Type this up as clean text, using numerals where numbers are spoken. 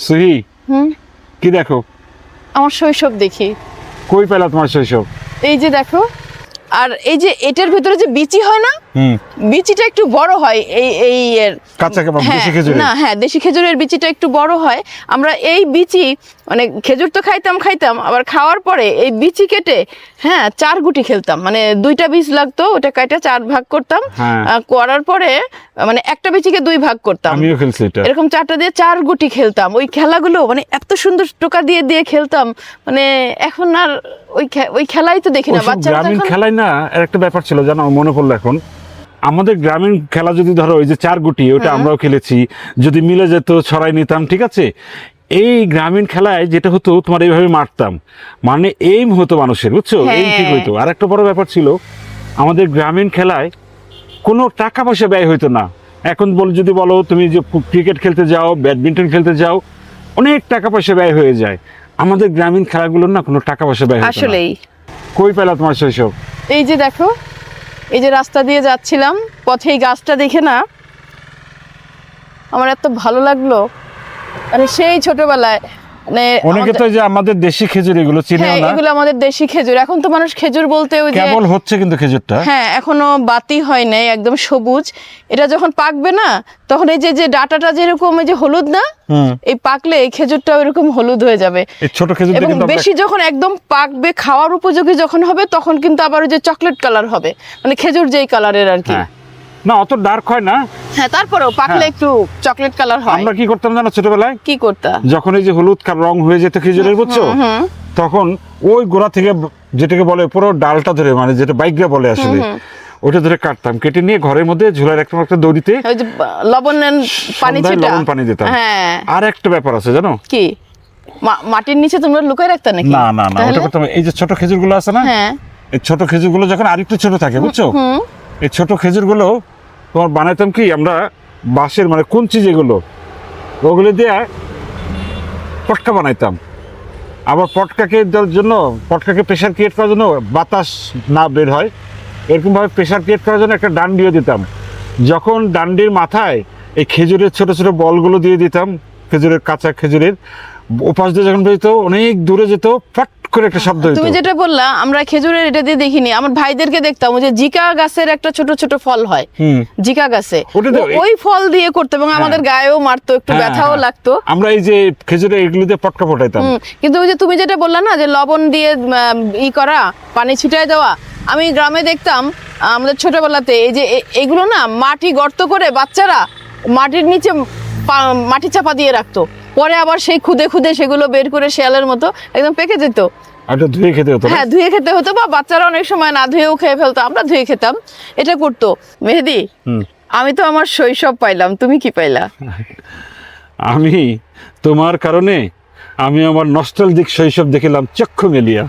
সুহি কি দেখো? আমার শৈশব দেখি। কই পেলা তোমার শৈশব? এই যে দেখো, আর এই যে এটার ভিতরে যে বিচি হয় না, বিচিটা একটু বড় হয় এই এর কাঁচা দেশি খেজুর না, হ্যাঁ, দেশি খেজুরের বিচিটা একটু বড় হয়। আমরা এই বিচি মানে খেজুর তো খাইতাম, আবার খাওয়ার পরে এই বিচি কেটে হ্যাঁ 4 গুটি খেলতাম। মানে 2টা বীজ লাগতো, ওটা কাটা 4 ভাগ করতাম। করার পরে মানে একটা বিচিকে 2 ভাগ করতাম। আমিও খেলছি এটা। এরকম 4টা দিয়ে 4 গুটি খেলতাম। ওই খেলাগুলো মানে এত সুন্দর টোকা দিয়ে খেলতাম। মানে এখন আর ওই খেলাই তো দেখি না। বাচ্চারা গ্রামীণ খেলায় না এর একটা ব্যাপার ছিল জানো, মনে পড়লো এখন। আমাদের গ্রামীণ খেলা যদি ধরো ওই যে 4 গুটি, ওটা আমরাও খেলেছি। যদি মিলে যেত ছড়াই নিতাম, ঠিক আছে। এই গ্রামীণ খেলায় যেটা হতো তোমার এইভাবে মারতাম, মানে এইম হতো মানুষের, বুঝছো, এইম ঠিক হইতো। আর একটা বড় ব্যাপার ছিল আমাদের গ্রামীণ খেলায় কোনো টাকা পয়সা ব্যয় হইতো না। এখন যদি বলো তুমি যে ক্রিকেট খেলতে যাও, ব্যাডমিন্টন খেলতে যাও, অনেক টাকা পয়সা ব্যয় হয়ে যায়। আমাদের গ্রামীণ খেলাগুলোর না কোনো টাকা পয়সা ব্যয় হতো না। আসলেই। কই পেলা তোমার শৈশব? এই যে দেখো, এই যে রাস্তা দিয়ে যাচ্ছিলাম, পথে এই গাছটা দেখে না আমার এত ভালো লাগলো। মানে সেই ছোটবেলায় মানে অনেকে তো যে আমাদের দেশি খেজুর এগুলো চিনেও না। এগুলো আমাদের দেশি খেজুর। এখন তো মানুষ খেজুর বলতে ওই যে কেবল হচ্ছে, কিন্তু খেজুরটা হ্যাঁ এখনো বাতি হয় নাই, একদম সবুজ। এটা যখন পাকবে না, তখন এই যে ডাটাটা যেরকম এই যে হলুদ না, এই পাকলে এই খেজুরটা ওইরকম হলুদ হয়ে যাবে। এই ছোট খেজুর এবং বেশি যখন একদম পাকবে, খাওয়ার উপযোগী যখন হবে, তখন কিন্তু আবার ওই যে চকলেট কালার হবে, মানে খেজুর যেই কালারের আর কি। না, অত ডার্ক হয় না। হ্যাঁ, তারপরেও পাকলে একটু চকলেট কালার হয়। আমরা কি করতাম জানো ছোটবেলায়? কি করতাম? যখন এই যে হলুদ রং হয়ে যেত খেজুরের, বুঝছো, তখন ওই গোড়া থেকে যেটাকে বলে পুরো ডালটা ধরে, মানে যেটা বাইকরা বলে আসলে, ওটা ধরে কাটতাম, কেটে নিয়ে ঘরের মধ্যে ঝুলার একটা দড়িতে ওই যে লবণ পানি দিতাম। হ্যাঁ, আর একটা ব্যাপার আছে জানো কি? মাটির নিচে তোমরা লুকাই রাখতা নাকি? না না না, ওটা করতাম। এই যে ছোট খেজুরগুলো আছে না, এই ছোট খেজুরগুলো যখন আরেকটু ছোট থাকে, বুঝছো, এই ছোট খেজুরগুলো তোমার বানাইতাম কি আমরা বাঁশের, মানে কঞ্চি যেগুলো, ওগুলো দিয়ে পটকা বানাইতাম। আবার পটকাকে দেওয়ার জন্য, পটকাকে প্রেশার ক্রিয়েট করার জন্য, বাতাস না বের হয় এরকমভাবে প্রেশার ক্রিয়েট করার জন্য একটা ডান্ডিও দিতাম। যখন ডান্ডির মাথায় এই খেজুরের ছোট ছোট বলগুলো দিয়ে দিতাম, খেজুরের কাঁচা খেজুরের ওপাশ দিয়ে যখন বেরোত, অনেক দূরে যেত, ফট করে একটা শব্দ হতো। তুমি যেটা বললা, আমরা খেজুরের এটা দিয়ে দেখিনি। আমার ভাইদেরকে দেখতাম ওই যে জিকা গাছের একটা ছোট ছোট ফল হয়, জিকা গাছে, ওই ফল দিয়ে করতে, এবং আমাদের গায়েও মারতো, একটু ব্যথাও লাগতো। আমরা এই যে খেজুরে এগুলো দিয়ে পটকা ফোটাইতাম। কিন্তু ওই যে তুমি যেটা বললা না, যে লবণ দিয়ে করা, পানি ছিটায় দেওয়া, আমি গ্রামে দেখতাম আমাদের ছোটবেলাতে এই যে এগুলো না মাটি গর্ত করে বাচ্চারা মাটির নিচে মাটি চাপা দিয়ে রাখতো, পরে আবার সেই খুদে খুদে সেগুলো বের করে শেয়ালের মতো একদম পেকে যেত। ধুয়ে খেতে হতো। হ্যাঁ, ধুয়ে খেতে হতো, বা বাচ্চারা অনেক সময় না ধুয়েও খেয়ে ফেলতো, আমরা ধুয়ে খেতাম। এটা করতো। মেহেদি, আমি তো আমার শৈশব পাইলাম, তুমি কি পাইলা? আমি তোমার কারণে আমি আমার নস্টালজিক শৈশব দেখিলাম চক্ষু মেলিয়া।